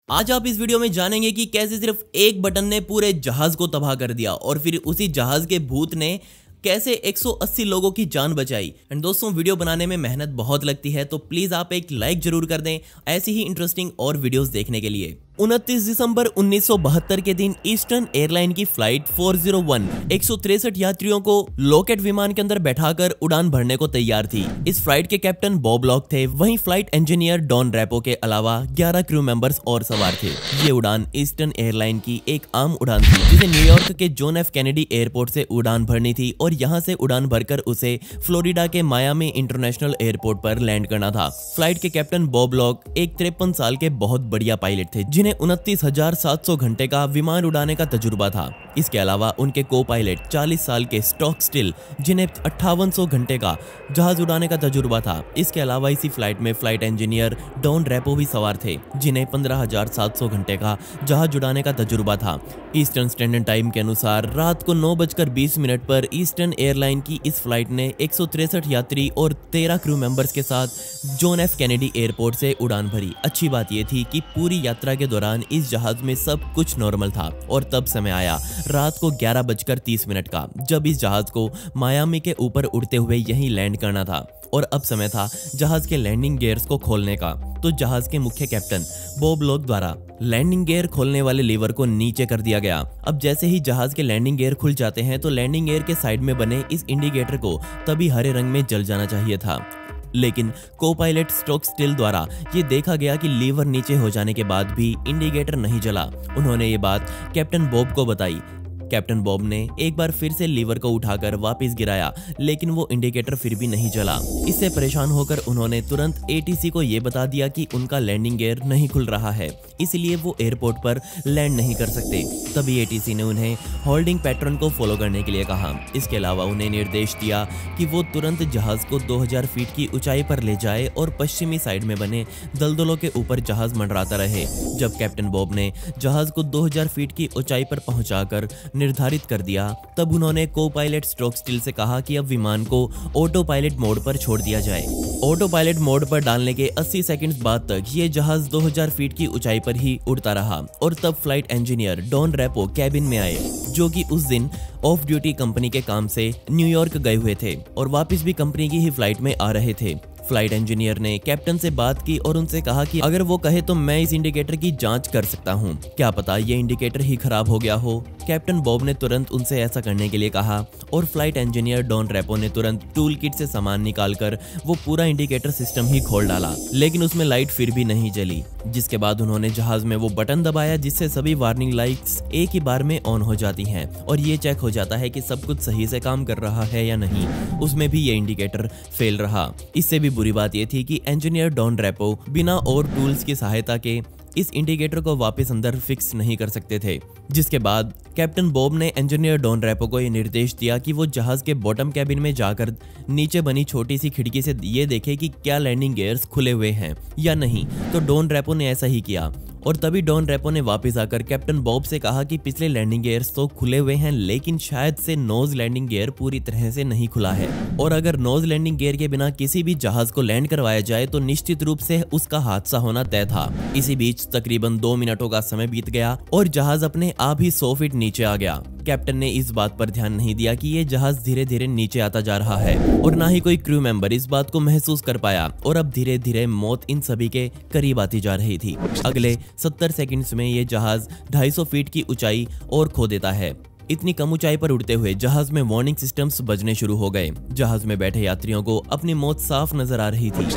आज आप इस वीडियो में जानेंगे कि कैसे सिर्फ एक बटन ने पूरे जहाज को तबाह कर दिया और फिर उसी जहाज के भूत ने कैसे 180 लोगों की जान बचाई। एंड दोस्तों, वीडियो बनाने में मेहनत बहुत लगती है, तो प्लीज आप एक लाइक जरूर कर दें ऐसी ही इंटरेस्टिंग और वीडियोस देखने के लिए। 29 दिसंबर 1972 के दिन ईस्टर्न एयरलाइन की फ्लाइट 401 163 यात्रियों को लॉकेट विमान के अंदर बैठाकर उड़ान भरने को तैयार थी। इस फ्लाइट के कैप्टन बॉब लॉक थे, वहीं फ्लाइट इंजीनियर डॉन रैपो के अलावा 11 क्रू मेंबर्स और सवार थे। ये उड़ान ईस्टर्न एयरलाइन की एक आम उड़ान थी जिसे न्यूयॉर्क के जॉन एफ कैनेडी एयरपोर्ट से उड़ान भरनी थी और यहाँ से उड़ान भरकर उसे फ्लोरिडा के मायामी इंटरनेशनल एयरपोर्ट पर लैंड करना था। फ्लाइट के कैप्टन बॉब लॉक एक 53 साल के बहुत बढ़िया पायलट थे जिन्हें 29,700 घंटे का विमान उड़ाने का तजुर्बा था। इसके अलावा उनके को पायलट 40 साल के स्टॉक स्टिल जिन्हें 5800 घंटे का जहाज उड़ाने का तजुर्बा था। इसके अलावा इसी फ्लाइट में फ्लाइट इंजीनियर डॉन रैपो भी सवार थे जिन्हें 15,700 घंटे का जहाज उड़ाने का तजुर्बा था। ईस्टर्न स्टैंडर्ड टाइम के अनुसार रात को 9:20 पर ईस्टर्न एयरलाइन की इस फ्लाइट ने 163 यात्री और 13 क्रू मेंबर्स के साथ जॉन एफ कैनेडी एयरपोर्ट से उड़ान भरी। अच्छी बात यह थी कि पूरी यात्रा के दौरान इस जहाज में सब कुछ नॉर्मल था और तब समय आया रात को 11:30 का, जब इस जहाज को मायामी के ऊपर उड़ते हुए यहीं लैंड करना था और अब समय था जहाज के लैंडिंग गियर्स को खोलने का। तो जहाज के मुख्य कैप्टन बॉब लॉक द्वारा लैंडिंग गियर खोलने वाले लीवर को नीचे कर दिया गया। अब जैसे ही जहाज के लैंडिंग गियर खुल जाते हैं तो लैंडिंग गियर के साइड में बने इस इंडिकेटर को तभी हरे रंग में जल जाना चाहिए था, लेकिन को पायलट स्टॉक स्टिल द्वारा ये देखा गया कि लीवर नीचे हो जाने के बाद भी इंडिकेटर नहीं जला। उन्होंने ये बात कैप्टन बॉब को बताई। कैप्टन बॉब ने एक बार फिर से लीवर को उठाकर वापस गिराया, लेकिन वो इंडिकेटर फिर भी नहीं जला। इससे परेशान होकर उन्होंने तुरंत एटीसी को ये बता दिया कि उनका लैंडिंग गियर नहीं खुल रहा है, इसलिए वो एयरपोर्ट पर लैंड नहीं कर सकते। तभी एटीसी ने उन्हें होल्डिंग पैटर्न को फॉलो करने के लिए कहा। इसके अलावा उन्हें निर्देश दिया कि वो तुरंत जहाज को 2000 फीट की ऊंचाई पर ले जाए और पश्चिमी साइड में बने दलदलों के ऊपर जहाज मंडराता रहे। जब कैप्टन बॉब ने जहाज को 2000 फीट की ऊंचाई पर पहुंचाकर निर्धारित कर दिया, तब उन्होंने को पायलट स्टॉक स्टिल से कहा कि अब विमान को ऑटो पायलट मोड पर छोड़ दिया जाए। ऑटो पायलट मोड पर डालने के 80 सेकंड्स बाद तक ये जहाज 2000 फीट की ऊंचाई पर ही उड़ता रहा और तब flight engineer Don Repo cabin में आए, जो कि उस दिन ऑफ ड्यूटी कंपनी के काम से न्यूयॉर्क गए हुए थे और वापस भी कंपनी की ही फ्लाइट में आ रहे थे। फ्लाइट इंजीनियर ने कैप्टन से बात की और उनसे कहा कि अगर वो कहे तो मैं इस इंडिकेटर की जांच कर सकता हूं, क्या पता ये इंडिकेटर ही खराब हो गया हो। कैप्टन बॉब ने तुरंत उनसे ऐसा करने के लिए कहा और फ्लाइट इंजीनियर डॉन रैपो ने तुरंत टूल किट से सामान निकालकर वो पूरा इंडिकेटर सिस्टम ही खोल डाला, लेकिन उसमें लाइट फिर भी नहीं जली। जिसके बाद उन्होंने जहाज में वो बटन दबाया जिससे सभी वार्निंग लाइट्स एक ही बार में ऑन हो जाती हैं और ये चेक हो जाता है कि सब कुछ सही से काम कर रहा है या नहीं। उसमें भी ये इंडिकेटर फेल रहा। इससे भी बुरी बात यह थी कि इंजीनियर डॉन रैपो बिना और टूल्स की सहायता के इस इंडिकेटर को वापस अंदर फिक्स नहीं कर सकते थे। जिसके बाद कैप्टन बॉब ने इंजीनियर डॉन रैपो को यह निर्देश दिया कि वो जहाज के बॉटम कैबिन में जाकर नीचे बनी छोटी सी खिड़की से ये देखे कि क्या लैंडिंग गियर्स खुले हुए हैं या नहीं। तो डॉन रैपो ने ऐसा ही किया और तभी डॉन रैपो ने वापस आकर कैप्टन बॉब से कहा कि पिछले लैंडिंग गियर्स तो खुले हुए हैं, लेकिन शायद से नोज लैंडिंग गियर पूरी तरह से नहीं खुला है और अगर नोज लैंडिंग गियर के बिना किसी भी जहाज को लैंड करवाया जाए तो निश्चित रूप से उसका हादसा होना तय था। इसी बीच तकरीबन 2 मिनटों का समय बीत गया और जहाज अपने आप ही 100 फीट नीचे आ गया। कैप्टन ने इस बात पर ध्यान नहीं दिया कि ये जहाज धीरे धीरे नीचे आता जा रहा है और ना ही कोई क्रू मेंबर इस बात को महसूस कर पाया और अब धीरे धीरे मौत इन सभी के करीब आती जा रही थी। अगले 70 सेकंड्स में ये जहाज 250 फीट की ऊंचाई और खो देता है। इतनी कम ऊंचाई पर उड़ते हुए जहाज में वार्निंग सिस्टम्स बजने शुरू हो गए। जहाज में बैठे यात्रियों को अपनी मौत साफ नजर आ रही थी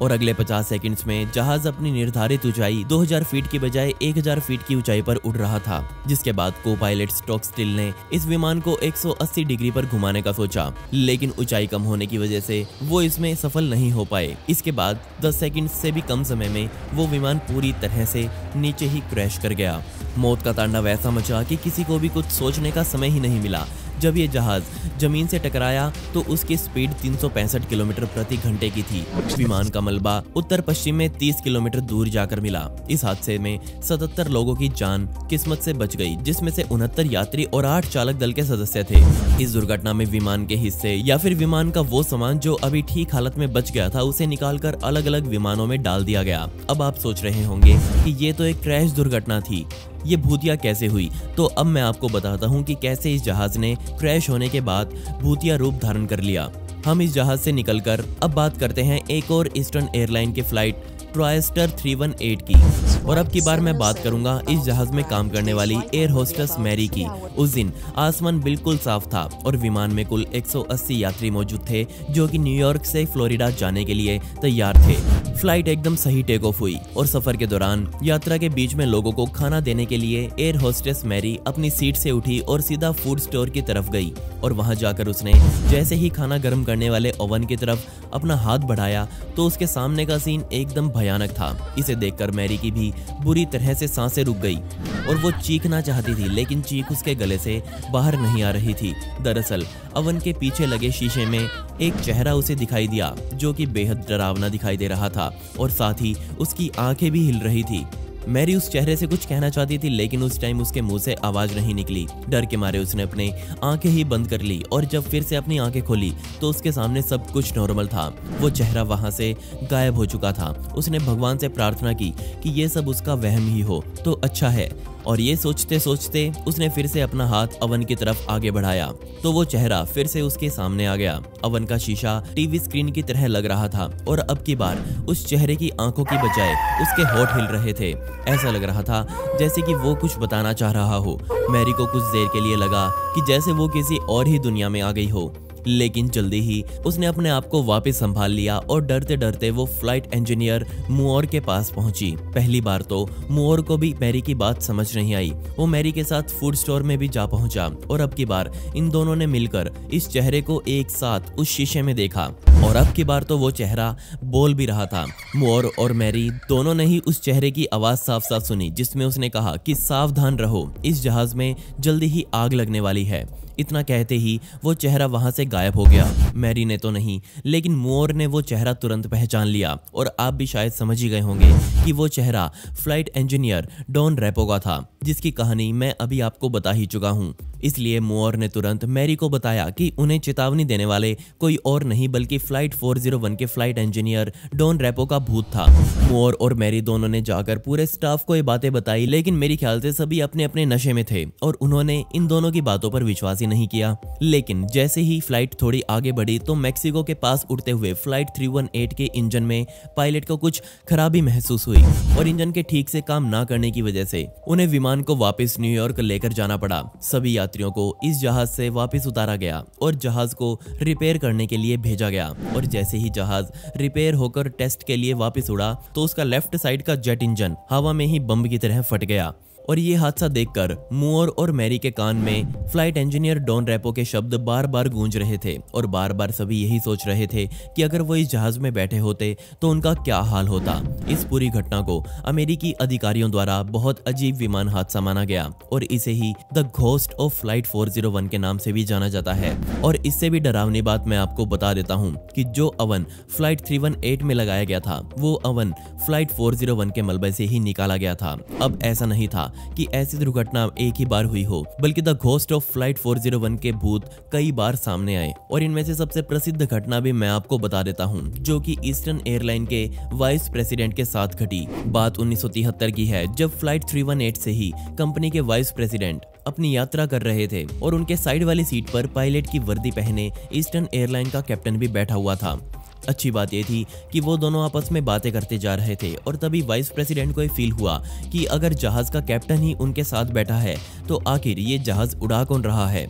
और अगले 50 सेकंड्स में जहाज अपनी निर्धारित ऊंचाई 2000 फीट की बजाय 1000 फीट की ऊंचाई पर उड़ रहा था। जिसके बाद को पायलट स्टॉक स्टिल ने इस विमान को 180 डिग्री पर घुमाने का सोचा, लेकिन ऊंचाई कम होने की वजह से वो इसमें सफल नहीं हो पाए। इसके बाद 10 सेकंड से भी कम समय में वो विमान पूरी तरह से नीचे ही क्रैश कर गया। मौत का तांडव ऐसा मचा कि किसी को भी कुछ सोचने का समय ही नहीं मिला। जब ये जहाज जमीन से टकराया तो उसकी स्पीड 365 किलोमीटर प्रति घंटे की थी। विमान का मलबा उत्तर पश्चिम में 30 किलोमीटर दूर जाकर मिला। इस हादसे में 77 लोगों की जान किस्मत से बच गई, जिसमें से 69 यात्री और 8 चालक दल के सदस्य थे। इस दुर्घटना में विमान के हिस्से या फिर विमान का वो सामान जो अभी ठीक हालत में बच गया था, उसे निकालकर अलग अलग विमानों में डाल दिया गया। अब आप सोच रहे होंगे कि ये तो एक क्रैश दुर्घटना थी, ये भूतिया कैसे हुई? तो अब मैं आपको बताता हूँ कि कैसे इस जहाज ने क्रैश होने के बाद भूतिया रूप धारण कर लिया। हम इस जहाज से निकलकर अब बात करते हैं एक और ईस्टर्न एयरलाइन की फ्लाइट ट्रायस्टर 318 की। और अब की बार मैं बात करूंगा इस जहाज में काम करने वाली एयर होस्टेस मैरी की। उस दिन आसमान बिल्कुल साफ था और विमान में कुल 180 यात्री मौजूद थे जो कि न्यूयॉर्क से फ्लोरिडा जाने के लिए तैयार थे। फ्लाइट एकदम सही टेक ऑफ हुई और सफर के दौरान यात्रा के बीच में लोगों को खाना देने के लिए एयर होस्टेस मैरी अपनी सीट से उठी और सीधा फूड स्टोर की तरफ गई। और वहां जाकर उसने जैसे ही खाना गर्म करने वाले ओवन की तरफ अपना हाथ बढ़ाया तो उसके सामने का सीन एकदम भयानक था। इसे देखकर मैरी की भी बुरी तरह से सांसें रुक गई और वो चीखना चाहती थी, लेकिन चीख उसके गले से बाहर नहीं आ रही थी। दरअसल ओवन के पीछे लगे शीशे में एक चेहरा उसे दिखाई दिया जो कि बेहद डरावना दिखाई दे रहा था और साथ ही उसकी आंखें भी हिल रही थी। मैरी उस चेहरे से कुछ कहना चाहती थी, लेकिन उस टाइम उसके मुंह से आवाज नहीं निकली। डर के मारे उसने अपनी आंखें ही बंद कर ली और जब फिर से अपनी आंखें खोली तो उसके सामने सब कुछ नॉर्मल था। वो चेहरा वहां से गायब हो चुका था। उसने भगवान से प्रार्थना की कि ये सब उसका वहम ही हो तो अच्छा है। और ये सोचते सोचते उसने फिर से अपना हाथ ओवन की तरफ आगे बढ़ाया तो वो चेहरा फिर से उसके सामने आ गया। ओवन का शीशा टीवी स्क्रीन की तरह लग रहा था और अब की बार उस चेहरे की आंखों की बजाय उसके होंठ हिल रहे थे। ऐसा लग रहा था जैसे कि वो कुछ बताना चाह रहा हो। मैरी को कुछ देर के लिए लगा कि जैसे वो किसी और ही दुनिया में आ गई हो, लेकिन जल्दी ही उसने अपने आप को वापस संभाल लिया और डरते डरते वो फ्लाइट इंजीनियर मुओर के पास पहुंची। पहली बार तो मुओर को भी मैरी की बात समझ नहीं आई। वो मैरी के साथ फूड स्टोर में भी जा पहुंचा और अब की बार इन दोनों ने मिलकर इस चेहरे को एक साथ उस शीशे में देखा और अब की बार तो वो चेहरा बोल भी रहा था। मुओर और मैरी दोनों ने ही उस चेहरे की आवाज साफ साफ सुनी जिसमें उसने कहा कि सावधान रहो, इस जहाज में जल्दी ही आग लगने वाली है। इतना कहते ही वो चेहरा वहां से गायब हो गया। मैरी ने तो नहीं, लेकिन मुओर ने वो चेहरा तुरंत पहचान लिया और आप भी शायद समझ ही गए होंगे कि वो चेहरा फ्लाइट इंजीनियर डॉन रेपो का था, जिसकी कहानी मैं अभी आपको बता ही चुका हूँ। इसलिए मुओर ने तुरंत मैरी को बताया कि उन्हें चेतावनी देने वाले कोई और नहीं बल्कि फ्लाइट 401 के फ्लाइट इंजीनियर डॉन रेपो का भूत था। मुओर और मैरी दोनों ने जाकर पूरे स्टाफ को ये बातें बताई, लेकिन मेरे ख्याल से सभी अपने अपने नशे में थे और उन्होंने इन दोनों की बातों पर विश्वास ही नहीं किया। लेकिन जैसे ही फ्लाइट थोड़ी आगे बढ़ी तो मैक्सिको के पास उड़ते हुए फ्लाइट 318 के इंजन में पायलट को कुछ खराबी महसूस हुई और इंजन के ठीक से काम ना करने की वजह से उन्हें विमान को वापस न्यूयॉर्क लेकर जाना पड़ा। सभी यात्रियों को इस जहाज से वापस उतारा गया और जहाज को रिपेयर करने के लिए भेजा गया। और जैसे ही जहाज रिपेयर होकर टेस्ट के लिए वापस उड़ा तो उसका लेफ्ट साइड का जेट इंजन हवा में ही बम की तरह फट गया। और ये हादसा देखकर मुओर और मैरी के कान में फ्लाइट इंजीनियर डॉन रेपो के शब्द बार बार गूंज रहे थे और बार बार सभी यही सोच रहे थे कि अगर वो इस जहाज में बैठे होते तो उनका क्या हाल होता। इस पूरी घटना को अमेरिकी अधिकारियों द्वारा बहुत अजीब विमान हादसा माना गया और इसे ही द घोस्ट ऑफ फ्लाइट 401 के नाम से भी जाना जाता है। और इससे भी डरावनी बात मैं आपको बता देता हूँ कि जो ओवन फ्लाइट 318 में लगाया गया था वो ओवन फ्लाइट 401 के मलबे से ही निकाला गया था। अब ऐसा नहीं था कि ऐसी दुर्घटना एक ही बार हुई हो, बल्कि द घोस्ट ऑफ फ्लाइट 401 के भूत कई बार सामने आए। और इनमें से सबसे प्रसिद्ध घटना भी मैं आपको बता देता हूँ, जो कि ईस्टर्न एयरलाइन के वाइस प्रेसिडेंट के साथ घटी। बात 1973 की है, जब फ्लाइट 318 से ही कंपनी के वाइस प्रेसिडेंट अपनी यात्रा कर रहे थे और उनके साइड वाली सीट पर पायलट की वर्दी पहने ईस्टर्न एयरलाइन का कैप्टन भी बैठा हुआ था। अच्छी बात यह थी कि वो दोनों आपस में बातें करते जा रहे थे और तभी वाइस प्रेसिडेंट को ये फील हुआ कि अगर जहाज का कैप्टन ही उनके साथ बैठा है तो आखिर ये जहाज उड़ा कौन रहा है।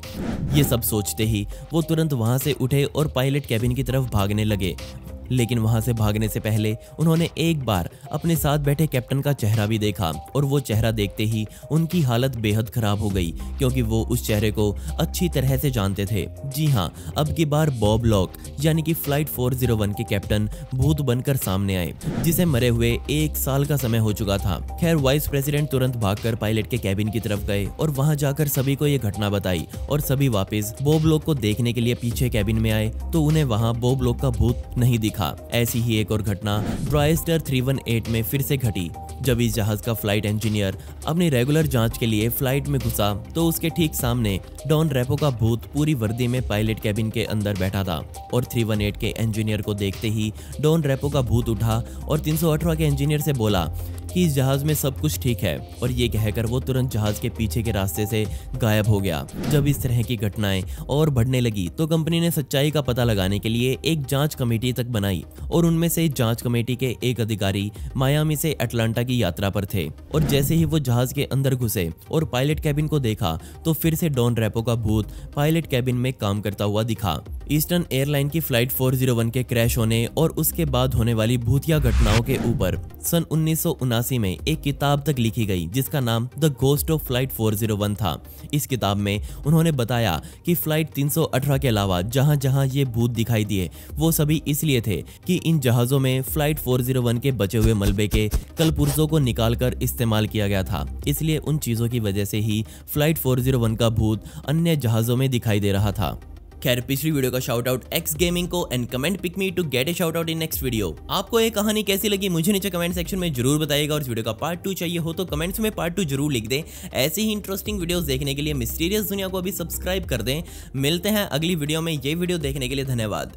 ये सब सोचते ही वो तुरंत वहां से उठे और पायलट कैबिन की तरफ भागने लगे। लेकिन वहां से भागने से पहले उन्होंने एक बार अपने साथ बैठे कैप्टन का चेहरा भी देखा और वो चेहरा देखते ही उनकी हालत बेहद खराब हो गई, क्योंकि वो उस चेहरे को अच्छी तरह से जानते थे। जी हाँ, अब की बार बॉब लॉक यानी कि फ्लाइट 401 के कैप्टन भूत बनकर सामने आए, जिसे मरे हुए 1 साल का समय हो चुका था। खैर, वाइस प्रेसिडेंट तुरंत भागकर पायलट के कैबिन की तरफ गए और वहां जाकर सभी को ये घटना बताई और सभी वापस बॉब लॉक को देखने के लिए पीछे कैबिन में आए तो उन्हें वहां बॉब लॉक का भूत नहीं दिखा। ऐसी ही एक और घटना ट्राइस्टर 318 में फिर से घटी। जब इस जहाज का फ्लाइट इंजीनियर अपनी रेगुलर जांच के लिए फ्लाइट में घुसा तो उसके ठीक सामने डॉन रेपो का भूत पूरी वर्दी में पायलट कैबिन के अंदर बैठा था और 318 के इंजीनियर को देखते ही डॉन रेपो का भूत उठा और 318 के इंजीनियर से बोला कि इस जहाज में सब कुछ ठीक है, और ये कहकर वो तुरंत जहाज के पीछे के रास्ते से गायब हो गया। जब इस तरह की घटनाएं और बढ़ने लगी तो कंपनी ने सच्चाई का पता लगाने के लिए एक जांच कमेटी तक बनाई और उनमें से जांच कमेटी के एक अधिकारी मायामी से अटलांटा की यात्रा पर थे और जैसे ही वो जहाज के अंदर घुसे और पायलट कैबिन को देखा तो फिर से डॉन रेपो का भूत पायलट कैबिन में काम करता हुआ दिखा। ईस्टर्न एयरलाइन की फ्लाइट 401 के क्रैश होने और उसके बाद होने वाली भूतिया घटनाओं के ऊपर सन 1979 में एक किताब तक लिखी गई जिसका नाम द घोस्ट ऑफ फ्लाइट 401 था। इस किताब में उन्होंने बताया कि फ्लाइट 318 के अलावा जहां जहां ये भूत दिखाई दिए वो सभी इसलिए थे कि इन जहाजों में फ्लाइट 401 के बचे हुए मलबे के कलपुर्जों को निकालकर इस्तेमाल किया गया था, इसलिए उन चीजों की वजह से ही फ्लाइट 401 का भूत अन्य जहाजों में दिखाई दे रहा था। खैर, पिछली वीडियो का शाउट आउट एक्स गेमिंग को and comment pick me to get a shout out in next video. आपको ये कहानी कैसी लगी मुझे नीचे कमेंट सेक्शन में जरूर बताइएगा और इस वीडियो का पार्ट 2 चाहिए हो तो कमेंट्स में पार्ट 2 जरूर लिख दें। ऐसी ही इंटरेस्टिंग वीडियोस देखने के लिए मिस्टीरियस दुनिया को अभी सब्सक्राइब कर दें। मिलते हैं अगली वीडियो में। ये वीडियो देखने के लिए धन्यवाद।